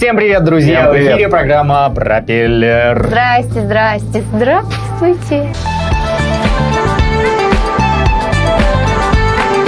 Всем привет, друзья! Всем привет. В эфире программа «Пропеллер». Здравствуйте.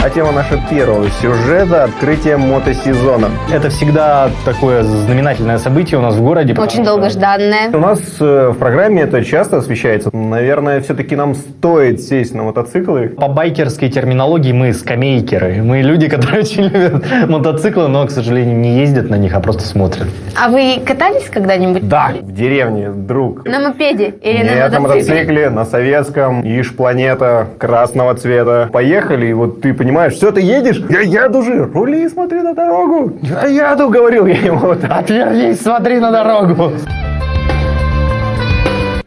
А тема нашего первого сюжета – открытие мотосезона. Это всегда такое знаменательное событие у нас в городе. Очень долгожданное. У нас в программе это часто освещается. Наверное, все-таки нам стоит сесть на мотоциклы. По байкерской терминологии мы скамейкеры. Мы люди, которые очень любят мотоциклы, но, к сожалению, не ездят на них, а просто смотрят. А вы катались когда-нибудь? Да, в деревне, друг. На мопеде или Нет, на мотоцикле? на советском, ишь, планета красного цвета. Поехали, и вот ты понимаешь, все, ты едешь? Я еду же, рули, смотри на дорогу. Я еду, говорил я ему. Отвернись, смотри на дорогу.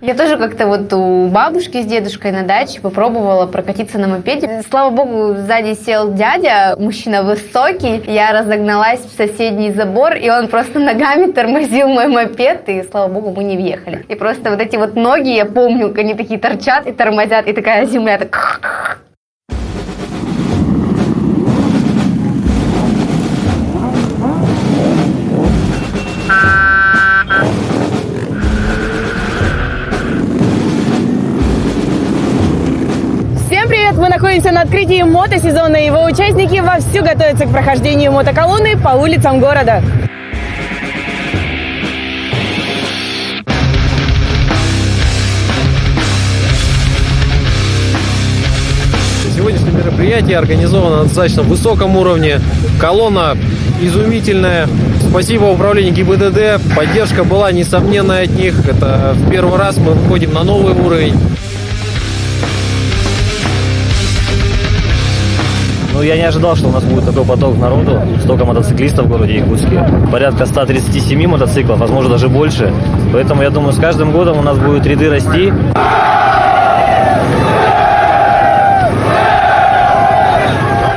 Я тоже как-то вот у бабушки с дедушкой на даче попробовала прокатиться на мопеде. Слава богу, сзади сел дядя, мужчина высокий. Я разогналась в соседний забор, и он просто ногами тормозил мой мопед, и, слава богу, мы не въехали. И просто вот эти вот ноги, я помню, они такие торчат и тормозят, и такая земля так... Всем привет! Мы находимся на открытии мотосезона. Его участники вовсю готовятся к прохождению мотоколонны по улицам города. Сегодняшнее мероприятие организовано на достаточно высоком уровне. Колонна изумительная. Спасибо управлению ГИБДД. Поддержка была несомненная от них. Это в первый раз мы выходим на новый уровень. Ну, я не ожидал, что у нас будет такой поток народу, столько мотоциклистов в городе Якутске. Порядка 137 мотоциклов, возможно, даже больше. Поэтому, я думаю, с каждым годом у нас будут ряды расти.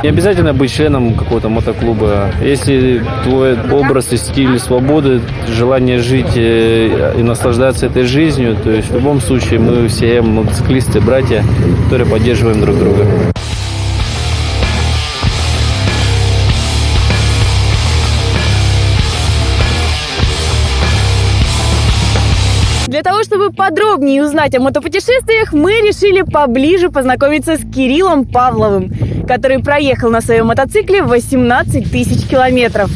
Не обязательно быть членом какого-то мотоклуба. Если твой образ и стиль свободы, желание жить и наслаждаться этой жизнью, то есть в любом случае мы все мотоциклисты, братья, которые поддерживаем друг друга. Для того, чтобы подробнее узнать о мотопутешествиях, мы решили поближе познакомиться с Кириллом Павловым, который проехал на своем мотоцикле 18 тысяч километров.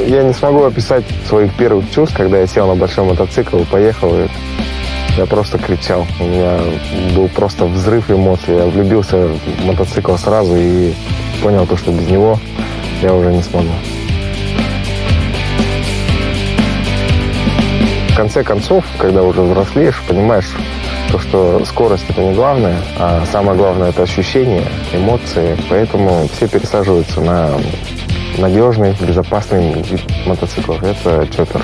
Я не смогу описать своих первых чувств, когда я сел на большой мотоцикл и поехал. Я просто кричал. У меня был просто взрыв эмоций. Я влюбился в мотоцикл сразу и понял, что без него я уже не смогу. В конце концов, когда уже взрослеешь, понимаешь, что скорость – это не главное, а самое главное – это ощущения, эмоции. Поэтому все пересаживаются на надежный, безопасный вид мотоциклов. Это чоппер.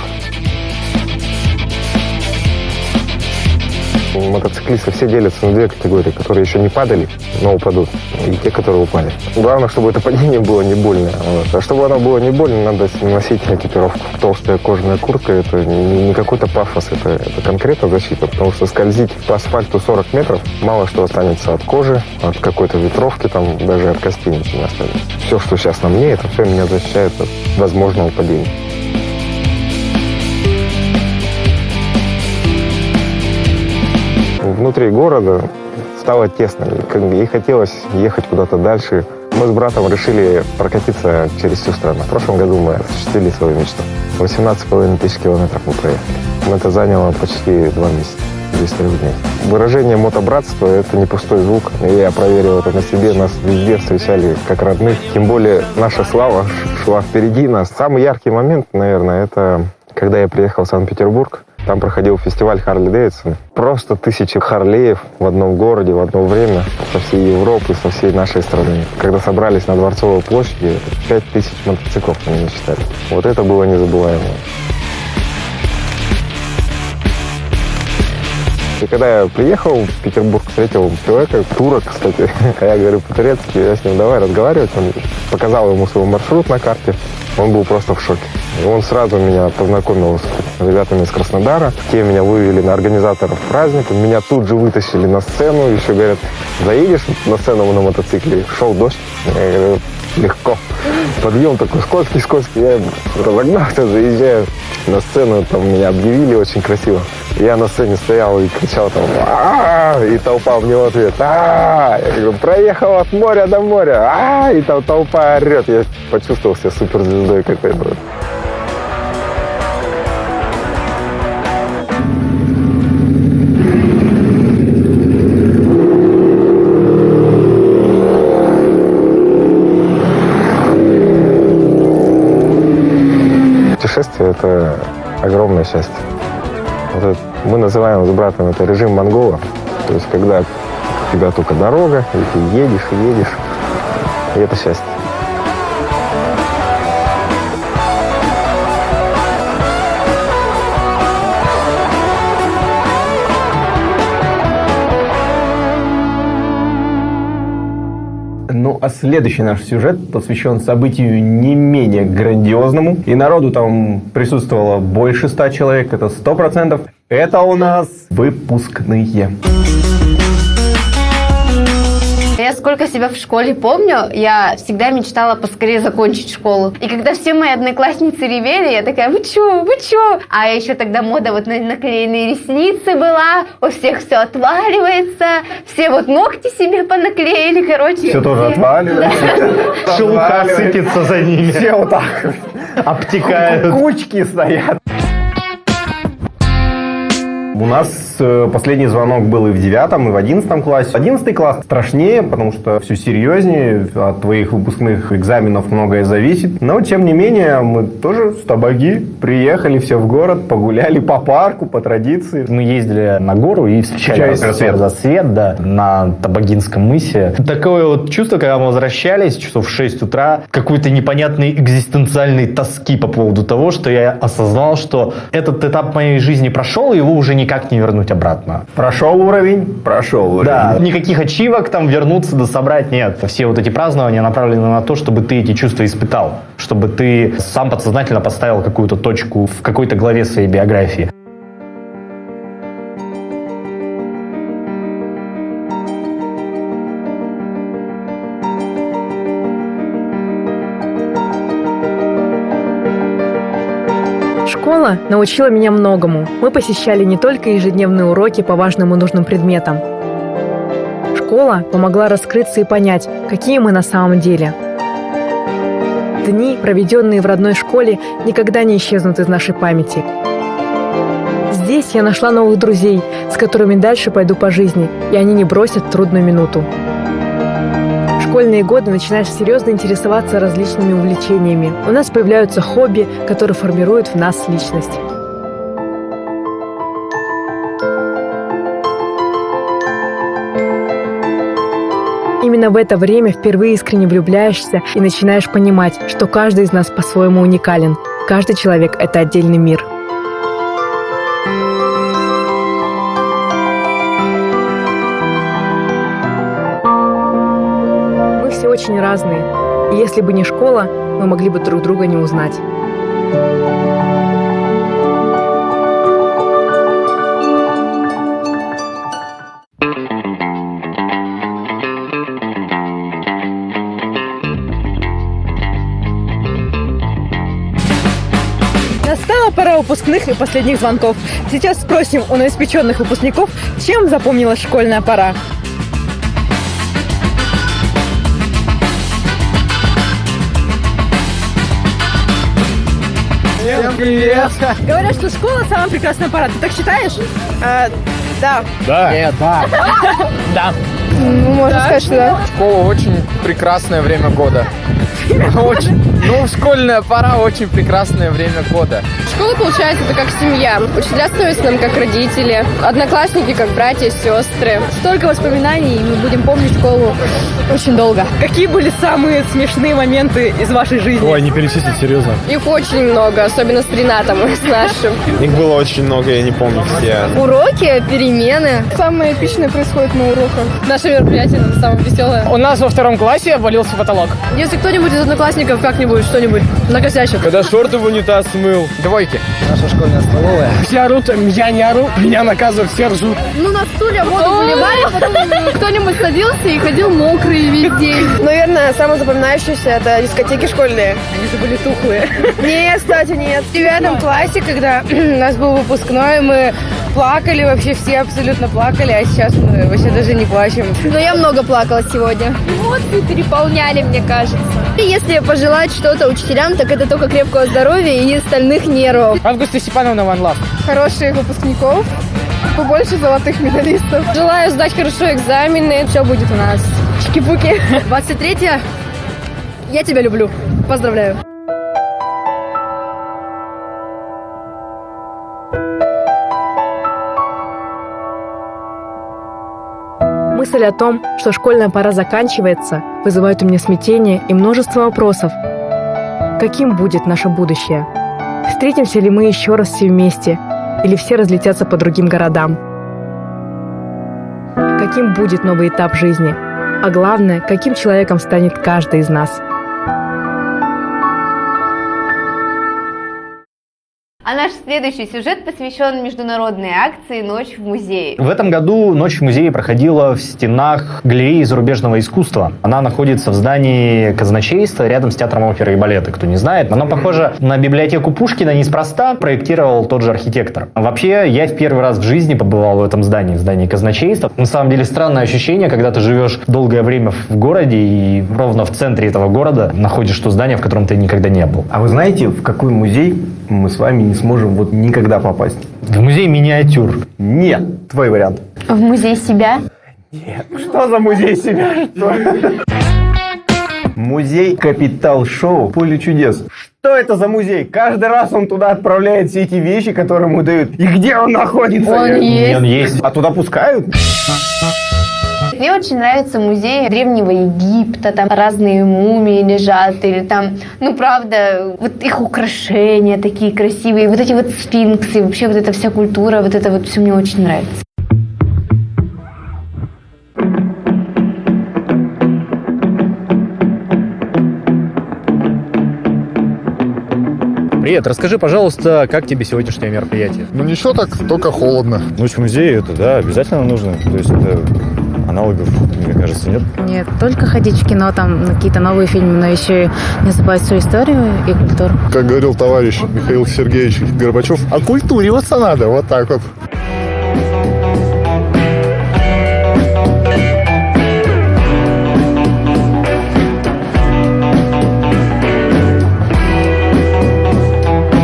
Мотоциклисты все делятся на две категории, которые еще не падали, но упадут, и те, которые упали. Главное, чтобы это падение было не больное. А чтобы оно было не больно, надо носить экипировку. Толстая кожаная куртка – это не какой-то пафос, это конкретно защита, потому что скользить по асфальту 40 метров, мало что останется от кожи, от какой-то ветровки, там, даже от костей ничего не останется. Все, что сейчас на мне, это все меня защищает от возможного падения. Внутри города стало тесно, и хотелось ехать куда-то дальше. Мы с братом решили прокатиться через всю страну. В прошлом году мы осуществили свою мечту. 18,5 тысяч километров мы проехали. Это заняло почти 2 месяца, 203 дней. Выражение мотобратства – это не пустой звук. Я проверил это на себе. Нас везде встречали как родных. Тем более наша слава шла впереди нас. Самый яркий момент, наверное, это когда я приехал в Санкт-Петербург. Там проходил фестиваль Харли-Дэвидсон. Просто тысячи Харлеев в одном городе, в одно время, со всей Европы, со всей нашей страны. Когда собрались на Дворцовой площади, 5000 мотоциклов они насчитали. Вот это было незабываемо. И когда я приехал в Петербург, встретил человека, турок, кстати, я говорю по-турецки, я с ним давай разговаривать. Он показал ему свой маршрут на карте. Он был просто в шоке. И он сразу меня познакомил с ребятами из Краснодара. Те меня вывели на организаторов праздника. Меня тут же вытащили на сцену. Еще говорят, заедешь на сцену на мотоцикле? Шел дождь. Я говорю, легко. Подъем такой скользкий. Я разогнался, заезжаю на сцену. Там меня объявили очень красиво. Я на сцене стоял и кричал там, «А-а-а!» И толпа мне в ответ, «А-а-а!» Я говорю, проехал от моря до моря, «А-а-а!» И там толпа орет. Я почувствовал себя суперзвездой какой-то. Путешествие – это огромное счастье. Вот это, мы называем с братом это режим монгола. То есть, когда у тебя только дорога, и ты едешь, и это счастье. Ну, а следующий наш сюжет посвящен событию не менее грандиозному. И народу там присутствовало больше 100 человек, это 100%. Это у нас выпускные. Я сколько себя в школе помню, я всегда мечтала поскорее закончить школу. И когда все мои одноклассницы ревели, я такая, вы чё? А еще тогда мода вот на наклеенные ресницы была, у всех все отваливается, все вот ногти себе понаклеили, короче. Все тоже отваливается. Шелуха сыпется за ними. Все вот так Обтекают. кучки стоят. У нас последний звонок был и в 9, и в 11 классе. 11 класс страшнее, потому что все серьезнее. От твоих выпускных экзаменов многое зависит. Но, тем не менее, мы тоже с Табаги приехали все в город, погуляли по парку, по традиции. Мы ездили на гору и встречали рассвет, да, на Табагинском мысе. Такое вот чувство, когда мы возвращались часов в 6 утра, какой-то непонятной экзистенциальной тоски по поводу того, что я осознал, что этот этап моей жизни прошел, и его уже никак не вернуть обратно. Прошел уровень. Да, никаких ачивок там вернуться да собрать нет. Все вот эти празднования направлены на то, чтобы ты эти чувства испытал, чтобы ты сам подсознательно поставил какую-то точку в какой-то главе своей биографии. Школа научила меня многому. Мы посещали не только ежедневные уроки по важным и нужным предметам. Школа помогла раскрыться и понять, какие мы на самом деле. Дни, проведенные в родной школе, никогда не исчезнут из нашей памяти. Здесь я нашла новых друзей, с которыми дальше пойду по жизни, и они не бросят в трудную минуту. В школьные годы начинаешь серьезно интересоваться различными увлечениями. У нас появляются хобби, которые формируют в нас личность. Именно в это время впервые искренне влюбляешься и начинаешь понимать, что каждый из нас по-своему уникален. Каждый человек – это отдельный мир. Мы все очень разные. И если бы не школа, мы могли бы друг друга не узнать. Настала пора выпускных и последних звонков. Сейчас спросим у новоиспеченных выпускников, чем запомнилась школьная пора. Всем привет! Говорят, что школа самая прекрасная пора. Ты так считаешь? Да. Да. Нет, да. Да. Ну, можно сказать, что да. Школа очень прекрасное время года. Очень. Ну, школьная пора очень прекрасное время года. Школа, получается, это как семья. Учителя становятся нам как родители, одноклассники как братья, сестры. Столько воспоминаний, и мы будем помнить школу очень долго. Какие были самые смешные моменты из вашей жизни? Ой, не перечислить, серьезно. Их очень много, особенно с Ренатом и с нашим. Их было очень много, я не помню все. Уроки, перемены. Самое эпичное происходит на уроках. Наше мероприятие самое веселое. У нас во 2 классе обвалился потолок. Если кто-нибудь из одноклассников как-нибудь что-нибудь накосячат. Когда шорты в унитаз смыл. Двойки. Наша школьная столовая. Все орут, я не ору, меня наказывают, все ржут. Ну, на стуле воду выливали, потом кто-нибудь садился и ходил мокрый весь день. Наверное, самое запоминающееся — это дискотеки школьные. Они же были тухлые. Нет, кстати, нет. В 9 классе, когда у нас был выпускной, мы плакали, вообще все абсолютно плакали, а сейчас мы вообще даже не плачем. Но я много плакала сегодня. Эмоции переполняли, мне кажется. И если пожелать что-то учителям, так это только крепкого здоровья и стальных нервов. Августа Степановна One Love. Хороших выпускников, побольше золотых медалистов. Желаю сдать хорошо экзамены, все будет у нас. Чики-пуки. 23-е. Я тебя люблю. Поздравляю. Мысль о том, что школьная пора заканчивается, вызывает у меня смятение и множество вопросов. Каким будет наше будущее? Встретимся ли мы еще раз все вместе? Или все разлетятся по другим городам? Каким будет новый этап жизни? А главное, каким человеком станет каждый из нас? А наш следующий сюжет посвящен международной акции «Ночь в музее». В этом году «Ночь в музее» проходила в стенах галереи зарубежного искусства. Она находится в здании казначейства рядом с театром оперы и балета. Кто не знает, она похожа на библиотеку Пушкина, неспроста проектировал тот же архитектор. Вообще, я в первый раз в жизни побывал в этом здании, в здании казначейства. На самом деле странное ощущение, когда ты живешь долгое время в городе и ровно в центре этого города находишь то здание, в котором ты никогда не был. А вы знаете, в какой музей мы с вами не сможем вот никогда попасть? В музей миниатюр. Нет, твой вариант. В музей себя? Нет. Что за музей себя? Что? Музей Капитал Шоу «Поле чудес». Что это за музей? Каждый раз он туда отправляет все эти вещи, которые ему дают. И где он находится? Он есть. А туда пускают? Мне очень нравятся музеи Древнего Египта, там разные мумии лежат, или там, ну правда, вот их украшения такие красивые, вот эти вот сфинксы, вообще вот эта вся культура, вот это вот все мне очень нравится. Привет, расскажи, пожалуйста, как тебе сегодняшнее мероприятие? Ну ничего так, только холодно. Ночь в музее, это да, обязательно нужно. То есть это аналогов, мне кажется, нет. Нет, только ходить в кино, там какие-то новые фильмы, но еще и не забывать свою историю и культуру. Как говорил товарищ Михаил Сергеевич Горбачев, окультуриваться надо, вот так вот.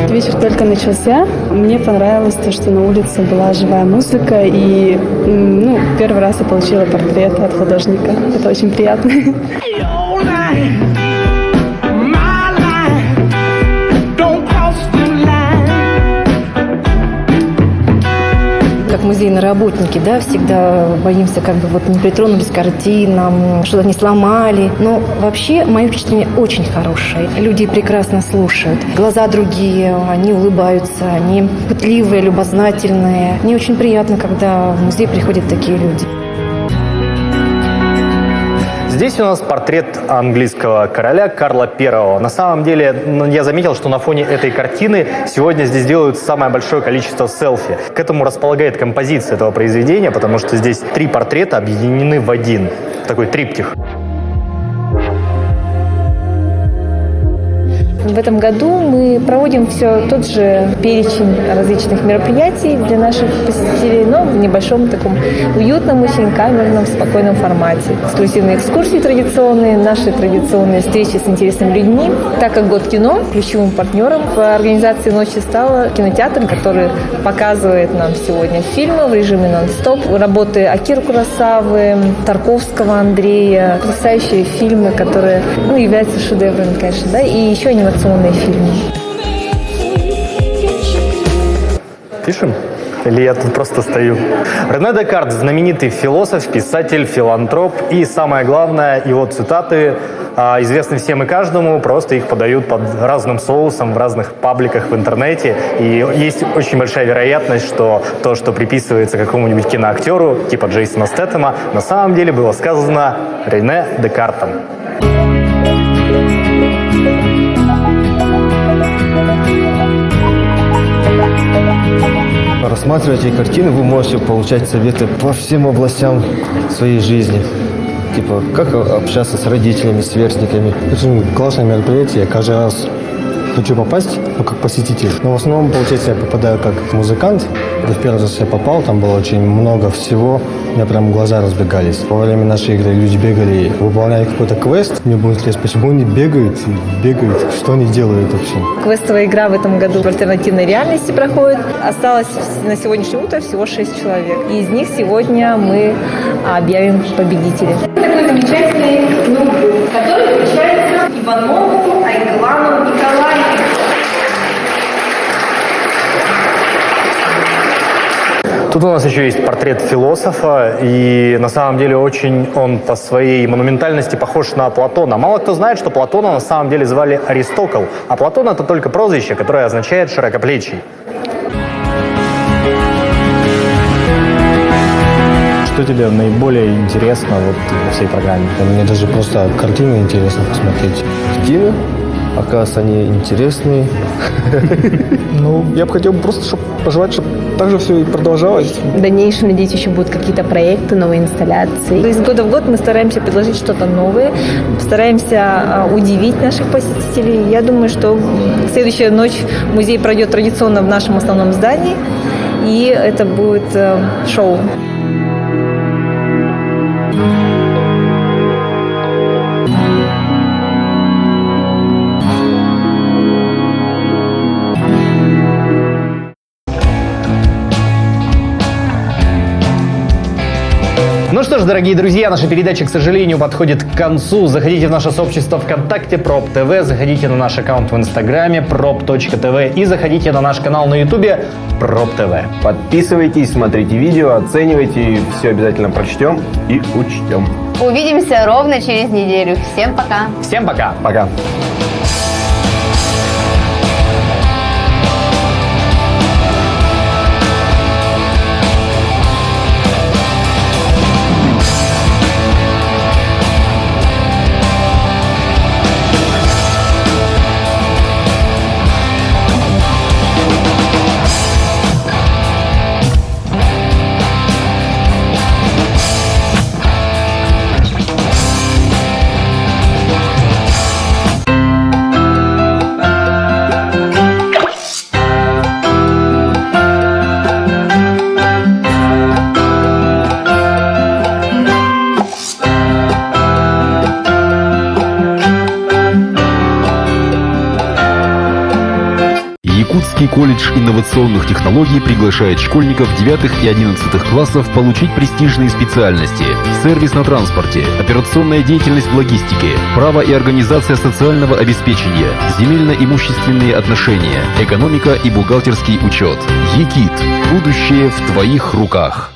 Вечер только начался. Мне понравилось то, что на улице была живая музыка, и первый раз я получила портрет от художника. Это очень приятно. Как музейные работники, да, всегда боимся, как бы вот не притронулись к картинам, что-то не сломали. Но вообще мое впечатление очень хорошее. Люди прекрасно слушают. Глаза другие, они улыбаются, они пытливые, любознательные. Мне очень приятно, когда в музей приходят такие люди. Здесь у нас портрет английского короля Карла I. На самом деле, я заметил, что на фоне этой картины сегодня здесь делают самое большое количество селфи. К этому располагает композиция этого произведения, потому что здесь 3 портрета объединены в один. Такой триптих. В этом году мы проводим все тот же перечень различных мероприятий для наших посетителей, но в небольшом таком уютном, очень камерном, спокойном формате. Эксклюзивные экскурсии традиционные, наши традиционные встречи с интересными людьми. Так как год кино, ключевым партнером в организации «Ночи» стал кинотеатр, который показывает нам сегодня фильмы в режиме нон-стоп. Работы Акиры Куросавы, Тарковского Андрея, потрясающие фильмы, которые являются шедеврами, конечно, да, и еще анимационные фильмы. Пишем? Или я тут просто стою? Рене Декарт – знаменитый философ, писатель, филантроп. И самое главное, его цитаты известны всем и каждому, просто их подают под разным соусом в разных пабликах в интернете. И есть очень большая вероятность, что то, что приписывается какому-нибудь киноактеру, типа Джейсона Стэтэма, на самом деле было сказано Рене Декартом. Рассматривая эти картины, вы можете получать советы по всем областям своей жизни. Типа, как общаться с родителями, сверстниками. Очень классное мероприятие. Каждый раз хочу попасть, как посетитель. Но в основном, получается, я попадаю как музыкант. В первый раз я попал, там было очень много всего. У меня прям глаза разбегались. Во время нашей игры люди бегали, выполняли какой-то квест. Мне было интересно, почему они бегают, что они делают вообще. Квестовая игра в этом году в альтернативной реальности проходит. Осталось на сегодняшнее утро всего 6 человек. И из них сегодня мы объявим победителя. Такой замечательный ноутбук, который вручается Иванову Айглану Николаевичу. Тут у нас еще есть портрет философа, и на самом деле очень он по своей монументальности похож на Платона. Мало кто знает, что Платона на самом деле звали Аристокл, а Платон — это только прозвище, которое означает «широкоплечий». Что тебе наиболее интересно вот во всей программе? Мне даже просто картины интересно посмотреть. Картины, оказывается, они интересные. Ну, я бы хотел просто пожелать, чтобы так же все и продолжалось. В дальнейшем, надеюсь, еще будут какие-то проекты, новые инсталляции. Из года в год мы стараемся предложить что-то новое, стараемся удивить наших посетителей. Я думаю, что следующая ночь музей пройдет традиционно в нашем основном здании, и это будет шоу. Ну что ж, дорогие друзья, наша передача, к сожалению, подходит к концу. Заходите в наше сообщество ВКонтакте Проб ТВ, заходите на наш аккаунт в Инстаграме prop.tv и заходите на наш канал на Ютубе Проб ТВ. Подписывайтесь, смотрите видео, оценивайте, все обязательно прочтем и учтем. Увидимся ровно через неделю. Всем пока. Всем пока. Пока. Якутский колледж инновационных технологий приглашает школьников 9 и 11 классов получить престижные специальности: сервис на транспорте, операционная деятельность в логистике, право и организация социального обеспечения, земельно-имущественные отношения, экономика и бухгалтерский учет. ЕКИТ. Будущее в твоих руках.